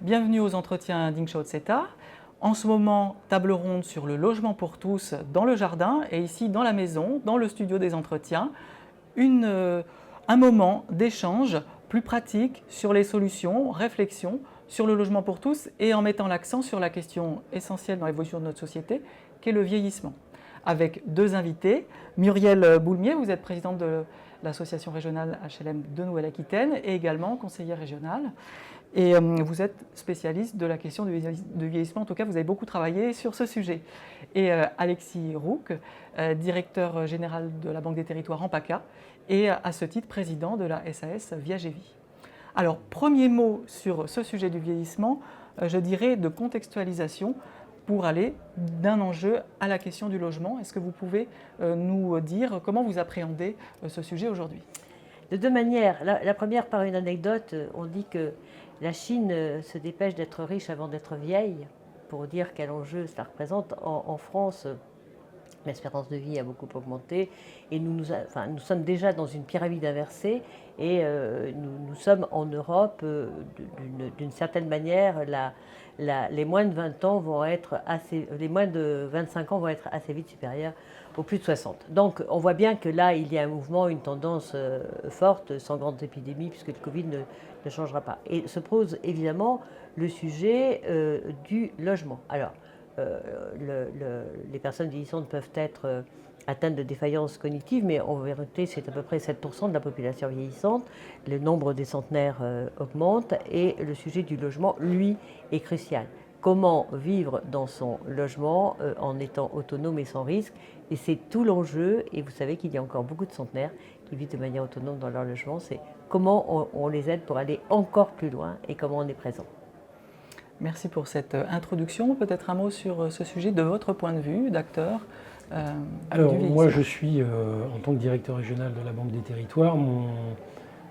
Bienvenue aux entretiens d'Inchot CETA. En ce moment, table ronde sur le logement pour tous dans le jardin et ici dans la maison, dans le studio des entretiens, un moment d'échange plus pratique sur les solutions, réflexions sur le logement pour tous et en mettant l'accent sur la question essentielle dans l'évolution de notre société, qui est le vieillissement. Avec deux invités, Muriel Boulmier, vous êtes présidente de l'association régionale HLM de Nouvelle-Aquitaine et également conseillère régionale. Et vous êtes spécialiste de la question du vieillissement, en tout cas vous avez beaucoup travaillé sur ce sujet. Et Alexis Rouc, directeur général de la Banque des Territoires en PACA et à ce titre président de la SAS Viagévie. Alors premier mot sur ce sujet du vieillissement, je dirais de contextualisation pour aller d'un enjeu à la question du logement. Est-ce que vous pouvez nous dire comment vous appréhendez ce sujet aujourd'hui ? De deux manières. La première par une anecdote, on dit que la Chine se dépêche d'être riche avant d'être vieille, pour dire quel enjeu cela représente. En France, l'espérance de vie a beaucoup augmenté et nous sommes déjà dans une pyramide inversée et nous sommes en Europe, d'une certaine manière, les moins de 20 ans vont être les moins de 25 ans vont être assez vite supérieurs aux plus de 60. Donc on voit bien que là, il y a un mouvement, une tendance forte, sans grandes épidémies, puisque le Covid ne changera pas. Et se pose évidemment le sujet du logement. Alors, les personnes vieillissantes peuvent être atteintes de défaillance cognitive, mais en vérité, c'est à peu près 7% de la population vieillissante. Le nombre des centenaires augmente et le sujet du logement, lui, est crucial. Comment vivre dans son logement en étant autonome et sans risque? Et c'est tout l'enjeu, et vous savez qu'il y a encore beaucoup de centenaires qui vivent de manière autonome dans leur logement, c'est comment on les aide pour aller encore plus loin et comment on est présent. Merci pour cette introduction. Peut-être un mot sur ce sujet de votre point de vue d'acteur. Alors moi je suis, en tant que directeur régional de la Banque des Territoires,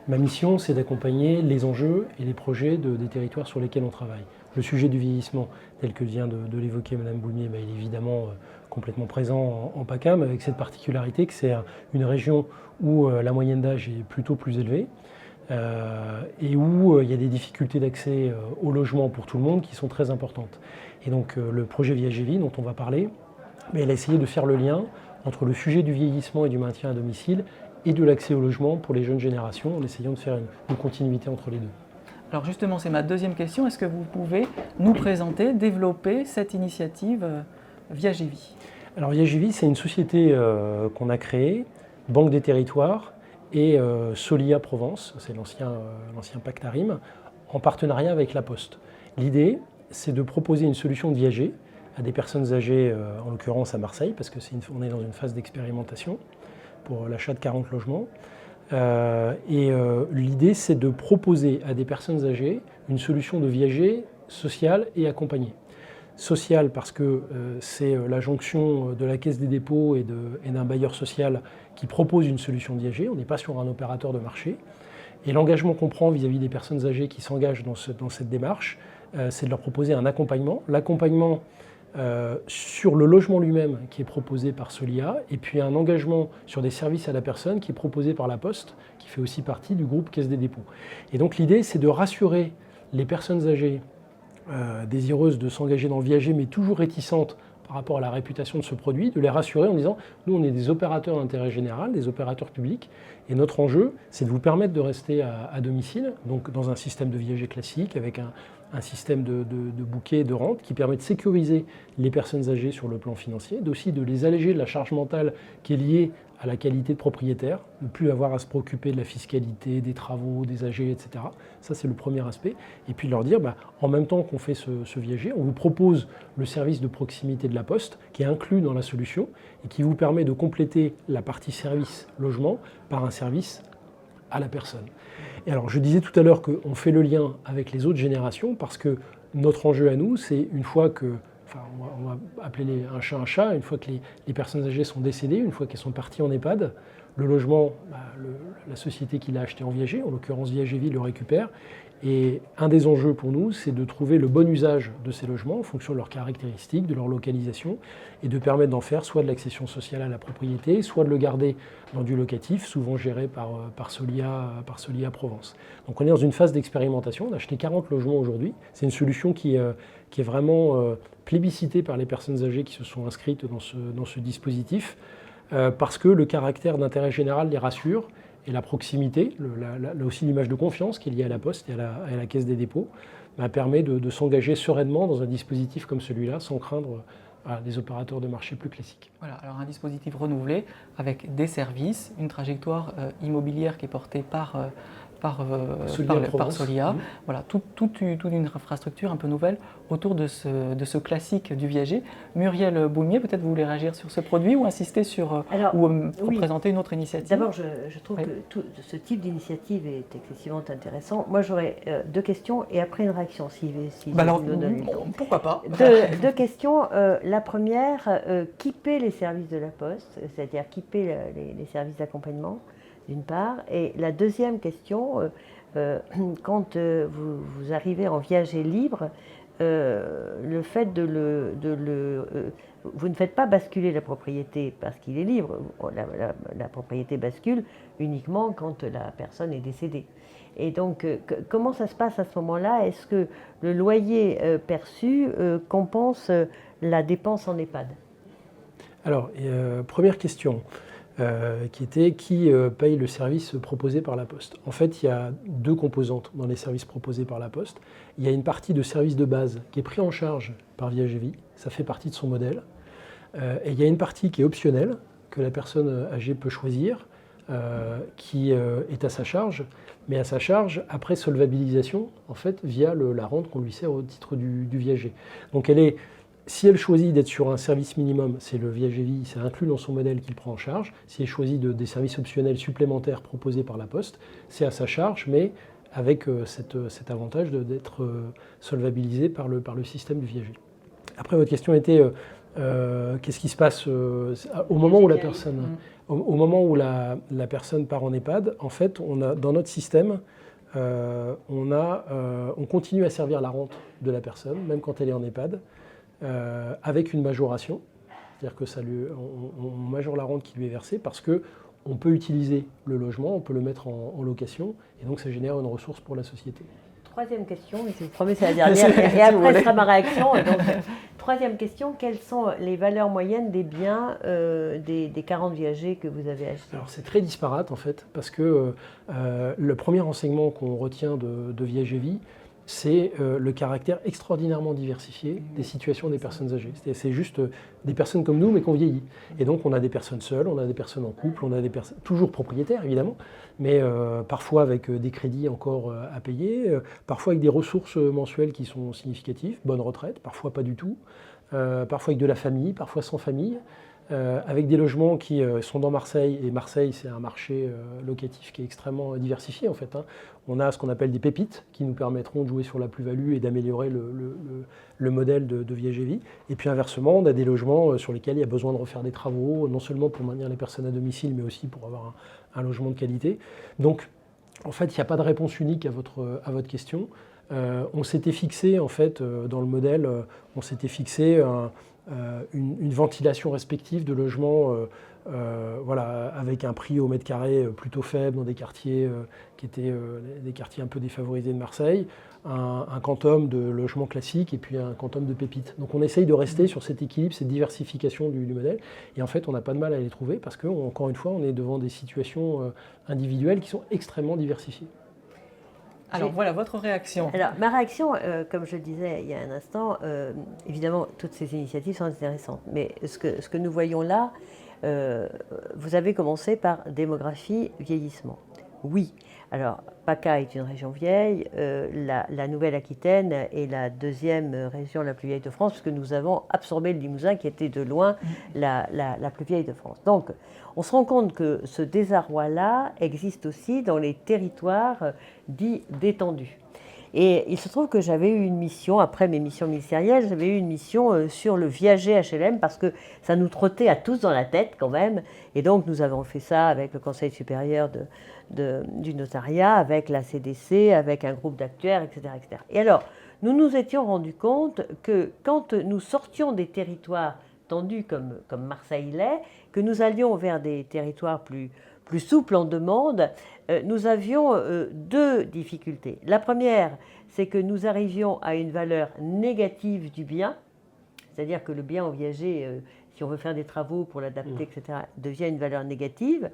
ma mission c'est d'accompagner les enjeux et les projets des territoires sur lesquels on travaille. Le sujet du vieillissement, tel que vient de l'évoquer Mme Boulmier, il est évidemment complètement présent en PACA, mais avec cette particularité que c'est une région où la moyenne d'âge est plutôt plus élevée. Et où il y a des difficultés d'accès au logement pour tout le monde qui sont très importantes. Et donc le projet Viagévie dont on va parler, il a essayé de faire le lien entre le sujet du vieillissement et du maintien à domicile et de l'accès au logement pour les jeunes générations, en essayant de faire une continuité entre les deux. Alors justement, c'est ma deuxième question. Est-ce que vous pouvez nous présenter, développer cette initiative Viagévie ? Alors Viagévie, c'est une société qu'on a créée, Banque des Territoires, et Solia Provence, c'est l'ancien pacte ARIM, en partenariat avec La Poste. L'idée, c'est de proposer une solution de viager à des personnes âgées, en l'occurrence à Marseille, parce qu'on est dans une phase d'expérimentation pour l'achat de 40 logements. L'idée, c'est de proposer à des personnes âgées une solution de viager sociale et accompagnée. Sociale parce que c'est la jonction de la Caisse des dépôts et d'un bailleur social qui propose une solution de viager. On n'est pas sur un opérateur de marché. Et l'engagement qu'on prend vis-à-vis des personnes âgées qui s'engagent dans cette démarche, c'est de leur proposer un accompagnement. L'accompagnement sur le logement lui-même qui est proposé par Solia, et puis un engagement sur des services à la personne qui est proposé par La Poste, qui fait aussi partie du groupe Caisse des dépôts. Et donc l'idée, c'est de rassurer les personnes âgées désireuses de s'engager dans le viager, mais toujours réticentes par rapport à la réputation de ce produit, de les rassurer en disant « Nous, on est des opérateurs d'intérêt général, des opérateurs publics, et notre enjeu, c'est de vous permettre de rester à domicile, donc dans un système de viager classique, avec un système de bouquet de rente qui permet de sécuriser les personnes âgées sur le plan financier, aussi de les alléger de la charge mentale qui est liée à la qualité de propriétaire, ne plus avoir à se préoccuper de la fiscalité, des travaux, des âgés, etc. Ça, c'est le premier aspect. Et puis de leur dire, en même temps qu'on fait ce viager, on vous propose le service de proximité de La Poste, qui est inclus dans la solution, et qui vous permet de compléter la partie service logement par un service à la personne. Et alors, je disais tout à l'heure qu'on fait le lien avec les autres générations, parce que notre enjeu à nous, c'est une fois que on va appeler un chat, une fois que les personnes âgées sont décédées, une fois qu'elles sont parties en EHPAD, Le logement, la société qui l'a acheté en viager, en l'occurrence Viager-Vie, le récupère. Et un des enjeux pour nous, c'est de trouver le bon usage de ces logements en fonction de leurs caractéristiques, de leur localisation, et de permettre d'en faire soit de l'accession sociale à la propriété, soit de le garder dans du locatif, souvent géré par Solia Provence. Donc on est dans une phase d'expérimentation. On a acheté 40 logements aujourd'hui. C'est une solution qui est vraiment plébiscitée par les personnes âgées qui se sont inscrites dans ce dispositif, parce que le caractère d'intérêt général les rassure. Et la proximité, aussi l'image de confiance qui est liée à la Poste et à la Caisse des dépôts, permet de s'engager sereinement dans un dispositif comme celui-là, sans craindre des opérateurs de marché plus classiques. Voilà, alors un dispositif renouvelé avec des services, une trajectoire immobilière qui est portée par Solia. Voilà, toute une infrastructure un peu nouvelle autour de ce classique du viager. Muriel Boumier, peut-être vous voulez réagir sur ce produit ou insister sur présenter une autre initiative. D'abord, je trouve que ce type d'initiative est excessivement intéressant. Moi, j'aurais deux questions et après une réaction, si alors, pourquoi pas. Deux questions. La première, qui paie les services de la Poste, c'est-à-dire qui paie les services d'accompagnement, d'une part. Et la deuxième question, quand vous arrivez en viager libre, le fait vous ne faites pas basculer la propriété parce qu'il est libre. La propriété bascule uniquement quand la personne est décédée. Et donc, comment ça se passe à ce moment-là? Est-ce que le loyer perçu compense la dépense en EHPAD? Alors, première question. Qui était qui paye le service proposé par la Poste. En fait, il y a deux composantes dans les services proposés par la Poste. Il y a une partie de service de base qui est pris en charge par Viager-Vie, ça fait partie de son modèle. Et il y a une partie qui est optionnelle, que la personne âgée peut choisir, qui est à sa charge, mais à sa charge après solvabilisation, en fait, via la rente qu'on lui sert au titre du viager. Donc si elle choisit d'être sur un service minimum, c'est le Viager-Vie, c'est inclus dans son modèle qu'il prend en charge. Si elle choisit des services optionnels supplémentaires proposés par la Poste, c'est à sa charge, mais avec cet avantage d'être solvabilisé par le système du Viager. Après, votre question était qu'est-ce qui se passe au moment où la personne, au moment où la personne part en EHPAD. En fait, dans notre système, on continue à servir la rente de la personne, même quand elle est en EHPAD. Avec une majoration, c'est-à-dire que on majore la rente qui lui est versée parce qu'on peut utiliser le logement, on peut le mettre en location, et donc ça génère une ressource pour la société. Troisième question, et je vous promets c'est la dernière, et après ce sera ma réaction. Donc, troisième question, quelles sont les valeurs moyennes des biens des 40 viagers que vous avez achetés? Alors c'est très disparate en fait, parce que le premier enseignement qu'on retient de Viager-Vie, c'est le caractère extraordinairement diversifié des situations des personnes âgées. C'est juste des personnes comme nous, mais qu'on vieillit. Et donc on a des personnes seules, on a des personnes en couple, on a des personnes toujours propriétaires évidemment, mais parfois avec des crédits encore à payer, parfois avec des ressources mensuelles qui sont significatives, bonne retraite, parfois pas du tout, parfois avec de la famille, parfois sans famille. Avec des logements qui sont dans Marseille, et Marseille c'est un marché locatif qui est extrêmement diversifié en fait. On a ce qu'on appelle des pépites qui nous permettront de jouer sur la plus-value et d'améliorer le modèle de Viager-Vie. Et puis inversement, on a des logements sur lesquels il y a besoin de refaire des travaux, non seulement pour maintenir les personnes à domicile, mais aussi pour avoir un logement de qualité. Donc en fait, il n'y a pas de réponse unique à votre question. On s'était fixé en fait dans le modèle, on s'était fixé une ventilation respective de logements avec un prix au mètre carré plutôt faible dans des quartiers qui étaient des quartiers un peu défavorisés de Marseille, un quantum de logements classiques et puis un quantum de pépites. Donc on essaye de rester sur cet équilibre, cette diversification du modèle, et en fait on n'a pas de mal à les trouver parce que, encore une fois, on est devant des situations individuelles qui sont extrêmement diversifiées. Alors voilà votre réaction. Alors ma réaction, comme je le disais il y a un instant, évidemment toutes ces initiatives sont intéressantes, mais ce que nous voyons là, vous avez commencé par démographie, vieillissement. Oui, alors PACA est une région vieille, la Nouvelle-Aquitaine est la deuxième région la plus vieille de France, puisque nous avons absorbé le Limousin qui était de loin la plus vieille de France. Donc on se rend compte que ce désarroi-là existe aussi dans les territoires dits détendus. Et il se trouve que j'avais eu une mission, après mes missions ministérielles, j'avais eu une mission sur le viager HLM parce que ça nous trottait à tous dans la tête quand même. Et donc nous avons fait ça avec le Conseil supérieur du notariat, avec la CDC, avec un groupe d'actuaires, etc., etc. Et alors, nous nous étions rendus compte que quand nous sortions des territoires tendus comme Marseille l'est, que nous allions vers des territoires plus souples en demande, nous avions deux difficultés. La première, c'est que nous arrivions à une valeur négative du bien, c'est-à-dire que le bien au viager, si on veut faire des travaux pour l'adapter, etc., devient une valeur négative,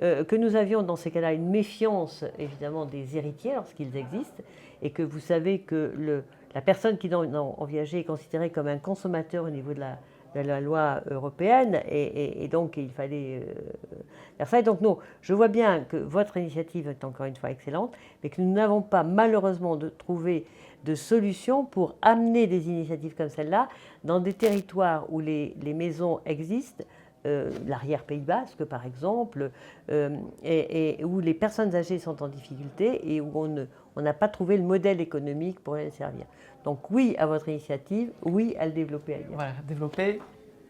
que nous avions dans ces cas-là une méfiance, évidemment, des héritiers lorsqu'ils existent, et que vous savez que la personne qui en viager est considérée comme un consommateur au niveau de la loi européenne, et donc il fallait faire ça. Et donc non, je vois bien que votre initiative est encore une fois excellente, mais que nous n'avons pas malheureusement trouvé de solution pour amener des initiatives comme celle-là dans des territoires où les maisons existent, l'arrière-Pays Basque par exemple, et où les personnes âgées sont en difficulté et où on n'a pas trouvé le modèle économique pour les servir. Donc oui à votre initiative, oui à le développer ailleurs. Voilà, développer,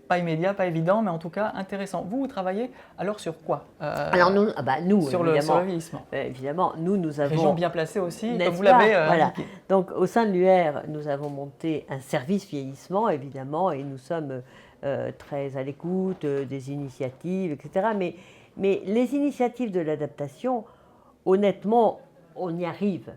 pas immédiat, pas évident, mais en tout cas intéressant. Vous travaillez alors sur quoi Alors nous sur le vieillissement. Évidemment, nous avons... Région bien placée aussi, comme vous pas l'avez voilà. indiqué. Donc au sein de l'UR, nous avons monté un service vieillissement, évidemment, et nous sommes très à l'écoute des initiatives, etc. Mais les initiatives de l'adaptation, honnêtement, on y arrive.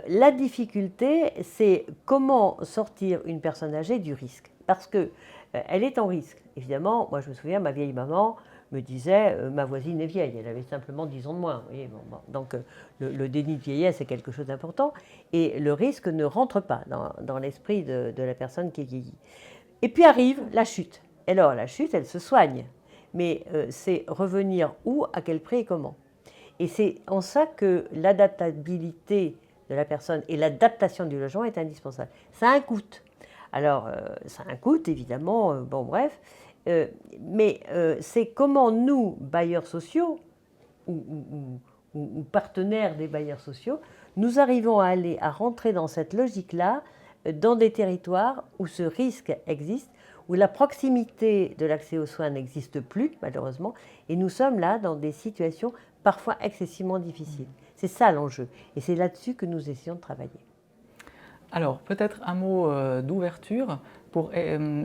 La difficulté, c'est comment sortir une personne âgée du risque. Parce que elle est en risque. Évidemment, moi je me souviens, ma vieille maman me disait ma voisine est vieille, elle avait simplement 10 ans de moins. Vous voyez, donc le déni de vieillesse c'est quelque chose d'important et le risque ne rentre pas dans l'esprit de la personne qui est vieillie. Et puis arrive la chute. Et alors la chute, elle se soigne. Mais c'est revenir où, à quel prix et comment. Et c'est en ça que l'adaptabilité de la personne et l'adaptation du logement est indispensable. Ça a un coût. Alors, ça a un coût, évidemment, bon bref, mais c'est comment nous, bailleurs sociaux, ou partenaires des bailleurs sociaux, nous arrivons à rentrer dans cette logique-là, dans des territoires où ce risque existe, où la proximité de l'accès aux soins n'existe plus, malheureusement, et nous sommes là dans des situations parfois excessivement difficiles. C'est ça l'enjeu, et c'est là-dessus que nous essayons de travailler. Alors, peut-être un mot d'ouverture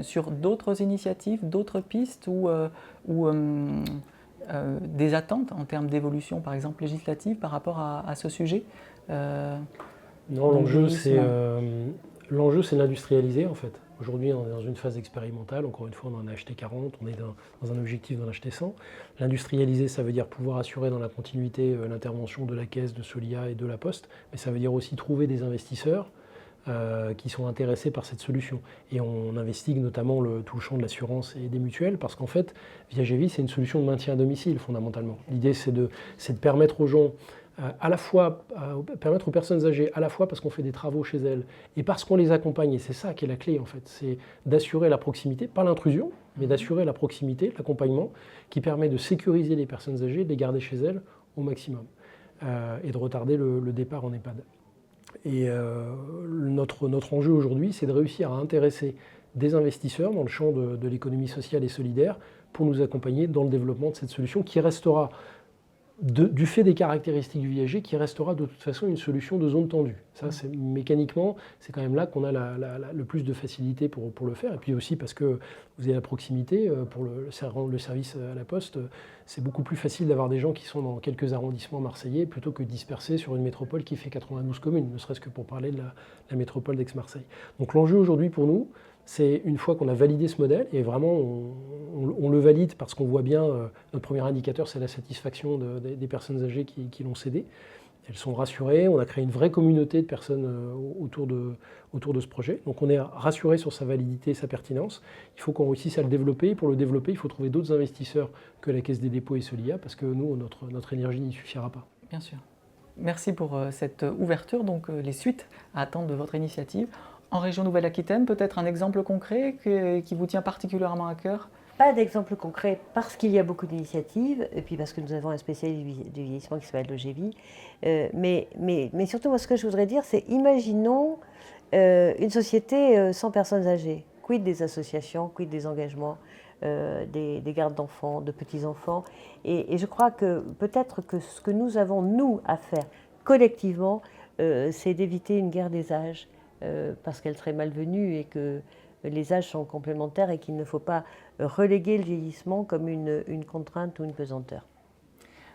sur d'autres initiatives, d'autres pistes ou des attentes en termes d'évolution, par exemple législative, par rapport à ce sujet. Non, l'enjeu c'est l'industrialiser en fait. Aujourd'hui, on est dans une phase expérimentale. Encore une fois, on en a acheté 40, on est dans un objectif d'en acheter 100. L'industrialiser, ça veut dire pouvoir assurer dans la continuité l'intervention de la Caisse, de Solia et de la Poste, mais ça veut dire aussi trouver des investisseurs qui sont intéressés par cette solution. Et on investigue notamment tout le champ de l'assurance et des mutuelles, parce qu'en fait, Viagévis, c'est une solution de maintien à domicile, fondamentalement. L'idée, c'est de permettre aux gens, à la fois, permettre aux personnes âgées, à la fois parce qu'on fait des travaux chez elles, et parce qu'on les accompagne, et c'est ça qui est la clé, en fait, c'est d'assurer la proximité, pas l'intrusion, mais d'assurer la proximité, l'accompagnement, qui permet de sécuriser les personnes âgées, de les garder chez elles au maximum, et de retarder le départ en EHPAD. Et notre enjeu aujourd'hui, c'est de réussir à intéresser des investisseurs dans le champ de l'économie sociale et solidaire pour nous accompagner dans le développement de cette solution qui restera, du fait des caractéristiques du viager, qui restera de toute façon une solution de zone tendue. Ça, mécaniquement, c'est quand même là qu'on a le plus de facilité pour le faire. Et puis aussi parce que vous avez la proximité, pour le service à la Poste, c'est beaucoup plus facile d'avoir des gens qui sont dans quelques arrondissements marseillais plutôt que dispersés sur une métropole qui fait 92 communes, ne serait-ce que pour parler de la métropole d'Aix-Marseille. Donc l'enjeu aujourd'hui pour nous, c'est une fois qu'on a validé ce modèle, et vraiment on le valide parce qu'on voit bien, notre premier indicateur c'est la satisfaction des personnes âgées qui l'ont cédé. Elles sont rassurées, on a créé une vraie communauté de personnes autour de ce projet. Donc on est rassuré sur sa validité et sa pertinence. Il faut qu'on réussisse à le développer. Et pour le développer, il faut trouver d'autres investisseurs que la Caisse des dépôts et Solia, parce que nous, notre énergie n'y suffira pas. Bien sûr. Merci pour cette ouverture, donc les suites à attendre de votre initiative. En région Nouvelle-Aquitaine, peut-être un exemple concret qui vous tient particulièrement à cœur? pas d'exemple concret parce qu'il y a beaucoup d'initiatives, et puis parce que nous avons un spécialiste du vieillissement qui s'appelle Logévie. Mais surtout, moi, ce que je voudrais dire, c'est imaginons une société sans personnes âgées. Quid des associations, quid des engagements, des gardes d'enfants, de petits-enfants. Et je crois que peut-être que ce que nous avons, nous, à faire collectivement, c'est d'éviter une guerre des âges, parce qu'elle serait malvenue et que les âges sont complémentaires et qu'il ne faut pas reléguer le vieillissement comme une contrainte ou une pesanteur.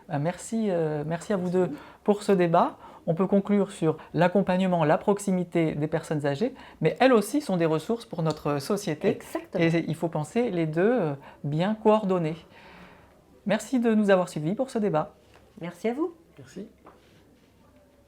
Merci à vous deux pour ce débat. On peut conclure sur l'accompagnement, la proximité des personnes âgées, mais elles aussi sont des ressources pour notre société. Exactement. Et il faut penser les deux bien coordonnés. Merci de nous avoir suivis pour ce débat. Merci à vous. Merci.